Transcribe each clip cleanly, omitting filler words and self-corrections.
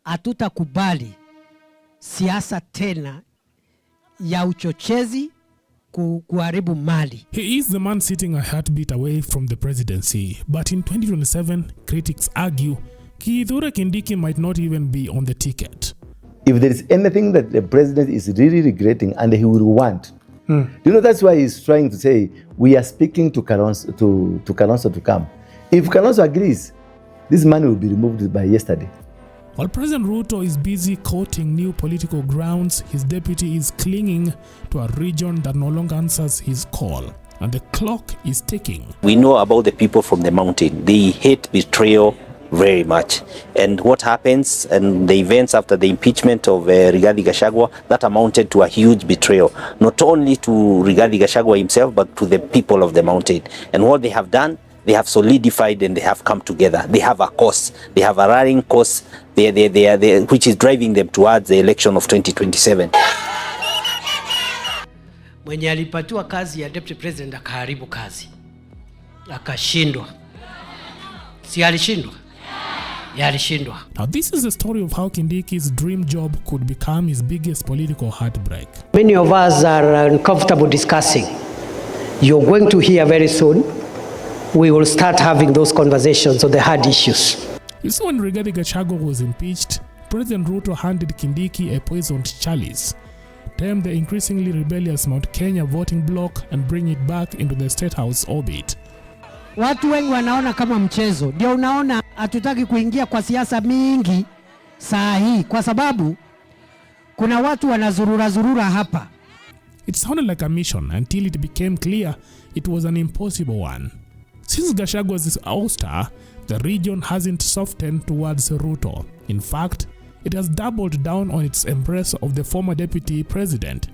hatutakubali siasa tena ya uchochezi kuharibu mali. He is the man sitting a heartbeat away from the presidency, but in 2027, critics argue Kindiki might not even be on the ticket. If there is anything that the president is really regretting and he will want, that's why he's trying to say, we are speaking to Kalonzo to come. If Kalonzo agrees, this man will be removed by yesterday. While President Ruto is busy courting new political grounds, his deputy is clinging to a region that no longer answers his call, and the clock is ticking. We know about the people from the mountain. They hate betrayal very much. And what happens and the events after the impeachment of Rigathi Gachagua, that amounted to a huge betrayal, not only to Rigathi Gachagua himself, but to the people of the mountain. And what they have done, they have solidified and they have come together. They have a cause. They have a running cause which is driving them towards the election of 2027. Mwenye alipatiwa kazi ya deputy president akaharibu kazi. Akashindwa. Si alishindwa? Yalishindwa. Now this is the story of how Kindiki's dream job could become his biggest political heartbreak. Many of us are uncomfortable discussing. You're going to hear very soon. We will start having those conversations on the hard issues. You see, when Rigathi Gachagua was impeached, President Ruto handed Kindiki a poisoned chalice, tamed the increasingly rebellious Mount Kenya voting bloc and bring it back into the State House orbit. Watu wengi wanaona kama mchezo. Ndio unaona hatutaki kuingia kwa siasa mingi saa hii kwa sababu kuna watu wanazurura hapa. It sounded like a mission until it became clear it was an impossible one. Since Gachagua's ouster, the region hasn't softened towards Ruto. In fact, it has doubled down on its embrace of the former deputy president.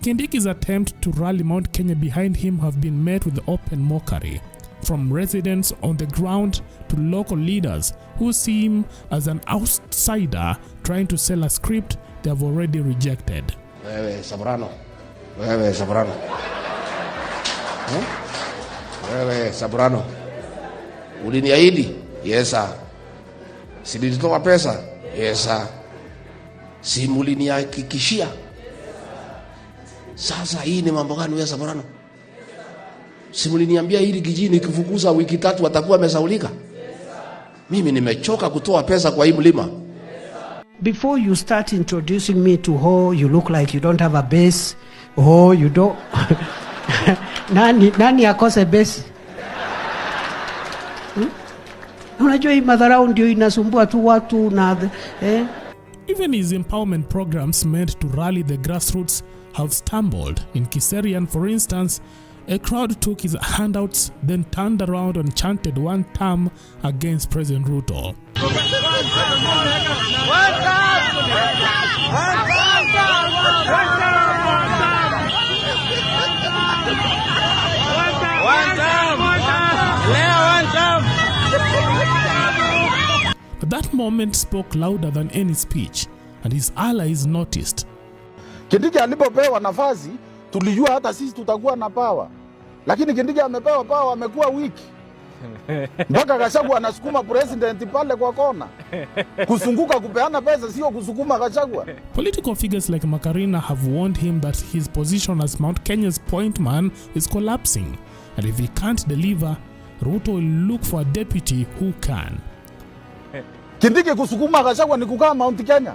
Kindiki's attempt to rally Mount Kenya behind him have been met with open mockery, from residents on the ground to local leaders who see him as an outsider trying to sell a script they have already rejected. Wewe Sabrano. Wewe Sabrano. Uliniahidi? Yes sir. Si nilitoa pesa? Yes sir. Si mulinihakikishia? Sasa hii ni mambo gani wewe Sabrano? Si muliniambia hili kijini kifukuza wiki 3 watakuwa wamesaulika? Mimi nimechoka kutoa pesa kwa hii mlima. Before you start introducing me to you look like you don't have a base. You don't. Nani akose base? Unajua hii madharau ndio inasumbua tu watu na Even his empowerment programs meant to rally the grassroots have stumbled. In Kiserian, for instance, a crowd took his handouts, then turned around and chanted one term against President Ruto. But that moment spoke louder than any speech, and his allies noticed. Kindiki alipopewa nafasi, tulijua hata sisi tutakuwa na power. Lakini Kindiki amepewa power, amekuwa weak. Mpaka Gachagua anasukuma president pale kwa kona. Kusunguka kupeana pesa sio kusukuma Gachagua. Political figures like Makarina have warned him that his position as Mount Kenya's point man is collapsing. And if he can't deliver, Ruto will look for a deputy who can. Kindiki kusukuma Gachagua ni kukaa Mount Kenya.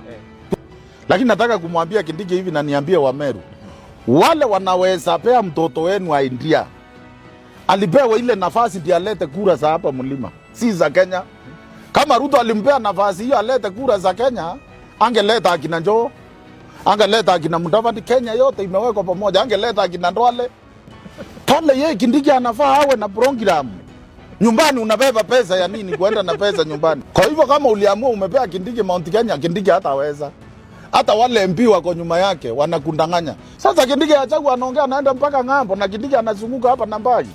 Lakini nataka kumwambia Kindiki hivi na niambie Wameru. Wale wanaweza pea mtoto wenu wa India. Alipewa ile nafasi ndiye alete kura za hapa mlima, si za Kenya. Kama Ruto alimpea nafasi hiyo alete kura za Kenya, angeleta akina Njoo, angeleta akina Mudavadi, Kenya yote imewekwa pamoja, angeleta akina Ndwale. Pale yeye Kindiki anafaa awe na program. Nyumbani unabeba pesa ya nini kwenda na pesa nyumbani? Kwa hivyo kama uliamua umepea Kindiki Mount Kenya, Kindiki hataweza. Hata wale MP wako nyuma yake wanakundanganya. Sasa Kindiki Gachagua anaongea anaenda mpaka ng'ambo na Kindiki anazunguka hapa na mbali.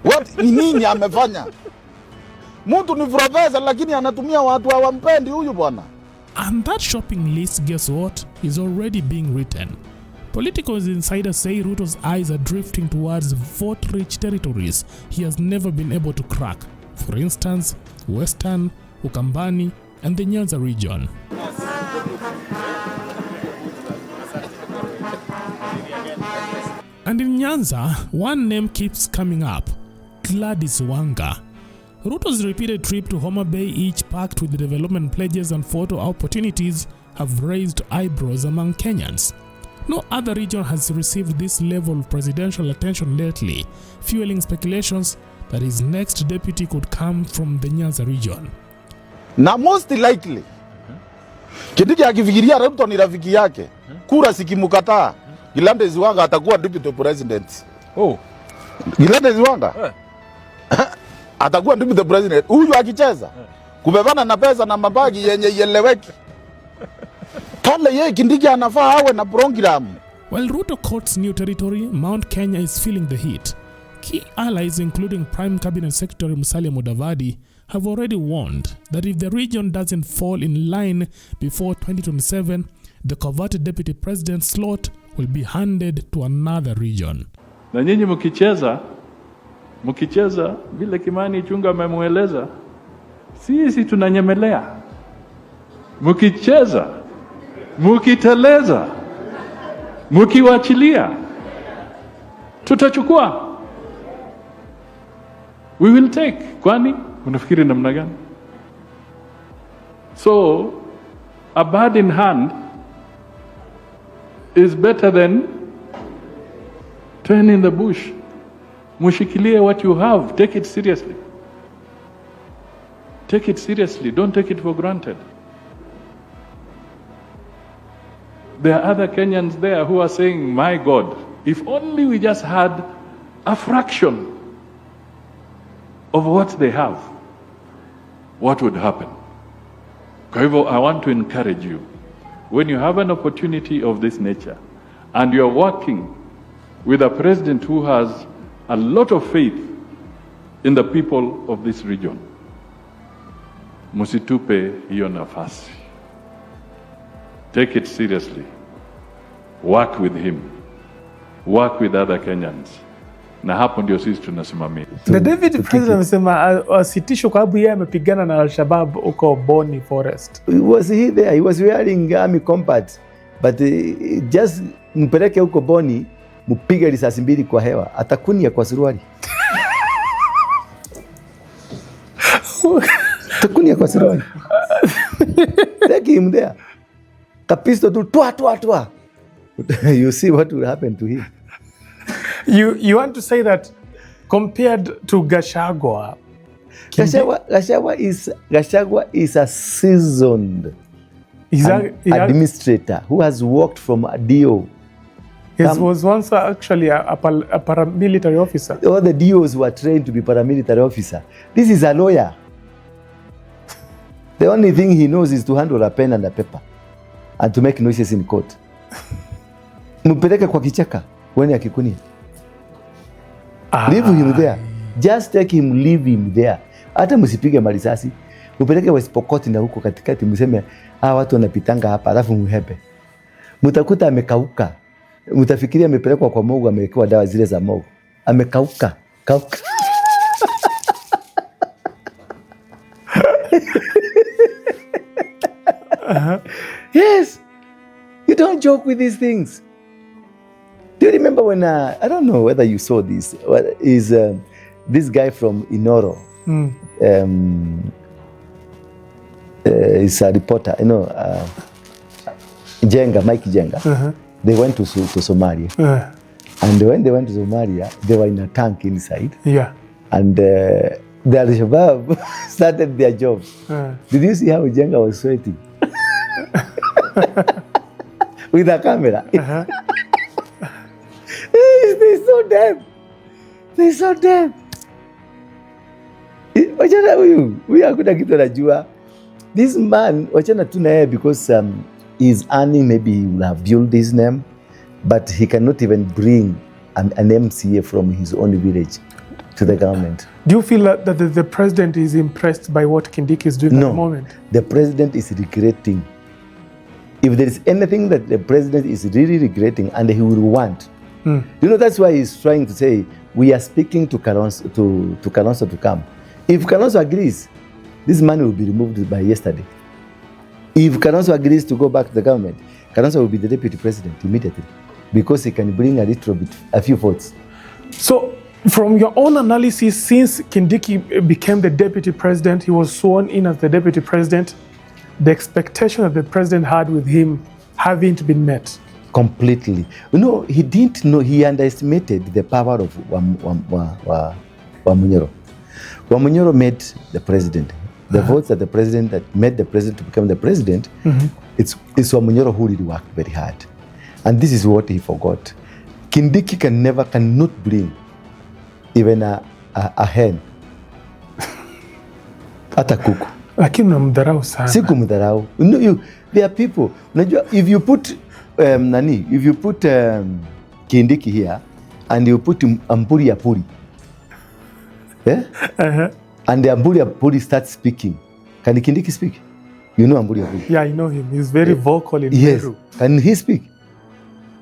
What nini amefanya? Mtu ni profesa lakini anatumia watu hawampendi huyu bwana. And that shopping list, guess what, is already being written. Political insiders say Ruto's eyes are drifting towards vote-rich territories he has never been able to crack. For instance, Western, Ukambani, and the Nyanza region. And in Nyanza, one name keeps coming up, Gladys Wanga. Ruto's repeated trip to Homa Bay, each packed with development pledges and photo opportunities, have raised eyebrows among Kenyans. No other region has received this level of presidential attention lately, fueling speculations that his next deputy could come from the Nyanza region. Na most likely Kindiki akifikiria Ruto ni rafiki yake, kura sikimukataa, Gladys Wanga atakuwa deputy president. Oh. Gladys Wanga atakuwa deputy president. Huyu akicheza kubebana na pesa na mabagi yenye yeleweki. Pale yeye Kindiki anafaa awe na program. While Ruto courts new territory, Mount Kenya is feeling the heat. Key allies, including Prime Cabinet Secretary Musalia Mudavadi, have already warned that if the region doesn't fall in line before 2027, the coveted deputy president slot will be handed to another region. Na nyinyi mkicheza vile Kimani Chunga amemueleza, sisi tunanyemelea. Mkicheza, mkiteleza, mkiwachilia, tutachukua. We will take. Kwani unafikiri namna gani? So a bird in hand is better than 10 in the bush. Mushikilie what you have. Take it seriously. Take it seriously. Don't take it for granted. There are other Kenyans there who are saying, my God, if only we just had a fraction of what they have, what would happen? Kwa hivyo, I want to encourage you, when you have an opportunity of this nature and you're working with a president who has a lot of faith in the people of this region, musitupe hiyo nafasi. Take it seriously. Work with him. Work with other Kenyans. Na hapo ndio sisi tunasimamia. The David President amesema asitishwe kwa sababu yeye amepigana na Al-Shabaab huko Boni Forest. Was he there? He was wearing army combat. But just mpeleke huko Boni, mpige risasi mbili kwa hewa, atakunia kwa suruali. Atakunia kwa suruali. Take him there. Kapisto tu twa. You see what will happen to him. You want to say that compared to Gachagua, Gachagua is a seasoned administrator who has worked from a DO. He was once actually a paramilitary officer. All the DOs were trained to be paramilitary officer. This is a lawyer. The only thing he knows is to handle a pen and a paper and to make noises in court. Mpeleke kwa kichaka wene akikunia. Leave him there. Just take him, leave him there. Hata msipige marisasi. Mpeleke West Pokot na huko katikati, mseme watu wanapitanga hapa, alafu muhepe. Mutakuta amekauka. Mutafikiria amepelekwa kwa mogo, amewekewa dawa zile za mogo. Amekauka. Kauka. Yes. You don't joke with these things. Do you remember when, I don't know whether you saw this, is this guy from Inoro, is a reporter, Mike Jenga. They went to Somalia. And when they went to Somalia, they were in a tank inside. Yeah. And the Al-Shabaab started their job. Did you see how Jenga was sweating? With a camera. They're so damn. They're so damn. Wachana huyu hakuna kitu anajua. This man, wachana tu na yeye because he's earning, maybe he will have built his name, but he cannot even bring an MCA from his own village to the government. Do you feel that the president is impressed by what Kindiki is doing at the moment? The president is regretting. If there is anything that the president is really regretting and he will want, that's why he's trying to say, we are speaking to Kalonzo to come. If Kalonzo agrees, this man will be removed by yesterday. If Kalonzo agrees to go back to the government, Kalonzo will be the deputy president immediately because he can bring a few votes. So, from your own analysis, since Kindiki became the deputy president, he was sworn in as the deputy president, the expectation that the president had with him haven't been met. Completely. No, he didn't know. He underestimated the power of Wamunyoro. Wamunyoro made the president. The votes that made the president to become the president, it's Wamunyoro who really worked very hard. And this is what he forgot. Kindiki cannot bring even a hen. Hata kuku. Lakini unamdharau sana. Siku mdharau. There are people. If you put Kindiki here and you put Amburi Apuri, yeah? And the Amburi Apuri starts speaking, can Kindiki speak? You know Amburi Apuri? Yeah, I know him. He's very vocal in Yes. Meru. Can he speak?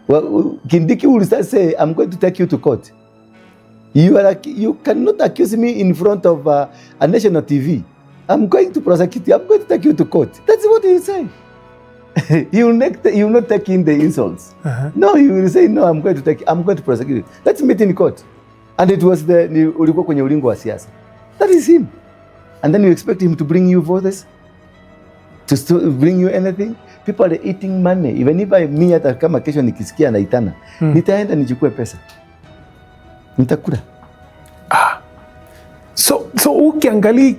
Well, Kindiki will start saying, I'm going to take you to court. You cannot accuse me in front of a national TV. I'm going to prosecute you. I'm going to take you to court. That's what he will say. He will not take in the insults. No, he will say, no, I'm going to prosecute you. Let's meet in court. And it was ulikuwa kwenye ulingo wa siasa. That is him. And then you expect him to bring you voters? To bring you anything? People are eating money. Even if me hata kama kesho nikisikia anaitana, nitaenda nichukue pesa. Nitakula. So ukiangalia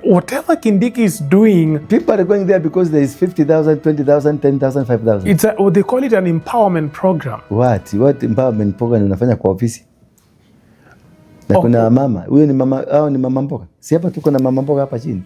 whatever Kindiki is doing, people are going there because there is 50,000, 20,000, 10,000, 5,000. It's they call it an empowerment program. What empowerment program unafanya kwa ofisi? Na kuna mama, huyo ni mama, hao ni mama mboga. Si hapa tuko na mama mboga hapa chini.